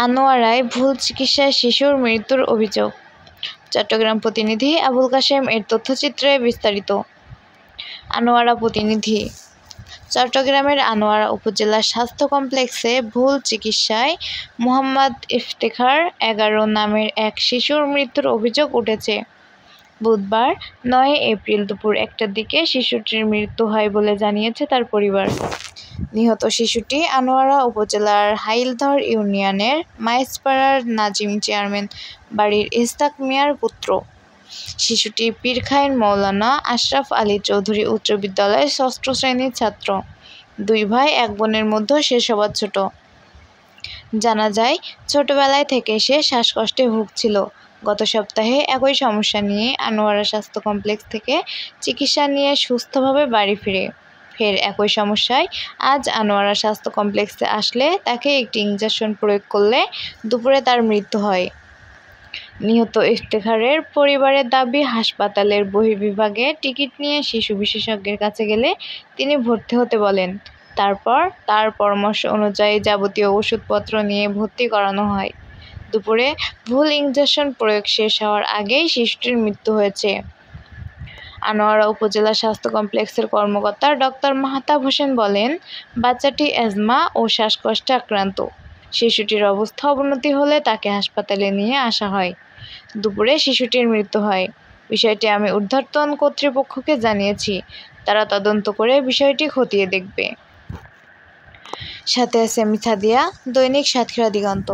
আনোয়ারায় ভুল চিকিৎসায় শিশুর মৃত্যুর অভিযোগ। চট্টগ্রাম প্রতিনিধি আবুল কাশেম এর তথ্যচিত্রে বিস্তারিত। আনোয়ারা প্রতিনিধি। চট্টগ্রামের আনোয়ারা উপজেলার স্বাস্থ্য কমপ্লেক্সে ভুল চিকিৎসায় মোহাম্মদ ইফতেখার ১১ নামের এক শিশুর মৃত্যুর অভিযোগ উঠেছে। বুধবার ৯ এপ্রিল দুপুর ১টার দিকে শিশুটির মৃত্যু হয় বলে জানিয়েছে তার পরিবার। নিহত শিশুটি আনোয়ারা উপজেলার হাইলধর ইউনিয়নের মাইজপাড়ার নাজিম চেয়ারম্যান বাড়ির ইসহাক মিয়ার পুত্র। শিশুটি পীরখাইন মৌলানা আশরাফ আলী চৌধুরী উচ্চ বিদ্যালয়ের ৬ষ্ঠ শ্রেণীর ছাত্র। ২ ভাই ১ বোনের মধ্যে সে সবার ছোট। জানা যায়, ছোটবেলায় থেকে সে শ্বাসকষ্টে ভুগছিল। গত সপ্তাহে একই সমস্যা নিয়ে আনোয়ারা স্বাস্থ্য কমপ্লেক্স থেকে চিকিৎসা নিয়ে সুস্থভাবে বাড়ি ফের একই সমস্যায় আজ আনোয়ারা স্বাস্থ্য কমপ্লেক্সে আসলে তাকে একটি ইনজেকশন প্রয়োগ করলে দুপুরে তার মৃত্যু হয়। নিহত ইফতেখারের পরিবারের দাবি, হাসপাতালের বহির্বিভাগে টিকিট নিয়ে শিশু বিশেষজ্ঞের কাছে গেলে তিনি ভর্তি হতে বলেন। তারপর তার পরামর্শ অনুযায়ী যাবতীয় ওষুধপত্র নিয়ে ভর্তি করানো হয়। দুপুরে ভুল ইনজেকশন প্রয়োগ শেষ হওয়ার আগেই শিশুটির মৃত্যু হয়েছে। আনোয়ারা উপজেলা স্বাস্থ্য কমপ্লেক্সের কর্মকর্তা ডক্টর মাহতাব হোসেন বলেন, বাচ্চাটি অ্যাজমা ও শ্বাসকষ্টে আক্রান্ত। শিশুটির অবস্থা অবনতি হলে তাকে হাসপাতালে নিয়ে আসা হয়। দুপুরে শিশুটির মৃত্যু হয়। বিষয়টি আমি ঊর্ধ্বতন কর্তৃপক্ষকে জানিয়েছি। তারা তদন্ত করে বিষয়টি খতিয়ে দেখবে। সাথে আছে আমি সাদিয়া, দৈনিক সাতক্ষীরা দিগন্ত।